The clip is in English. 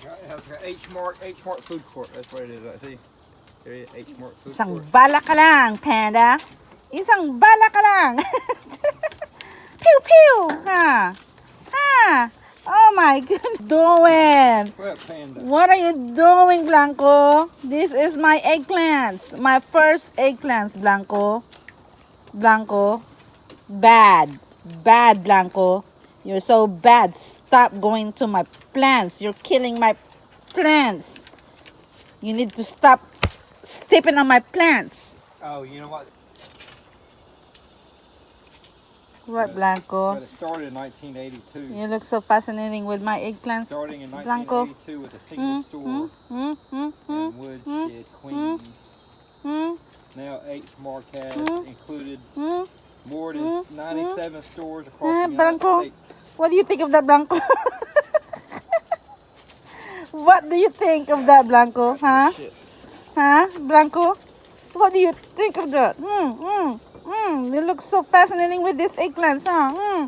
It's got H Mart Food Court. That's what it is. I see. There it is, H Mart Food Isang Court. bala ka lang, panda. Isang bala ka lang. Pew pew. Ha. Ha. Oh my goodness. Doing. What panda? What are you doing, Blanco? This is my eggplants. My first eggplants, Blanco. Blanco. Bad. Bad, Blanco. You're so bad. Stop going to my plants. You're killing my plants. You need to stop stepping on my plants. Oh, you know what? What, Blanco? But it started in 1982. You look so fascinating with my eggplants, Starting in Blanco. 1982 with a single store in Woodshed, Queens. Now H Mart has included more than 97 stores across the United Blanco, States. what do you think of that, Blanco? What do you think of that, Blanco? Huh? Huh, Blanco? What do you think of that? You look so fascinating with these eggplants, huh?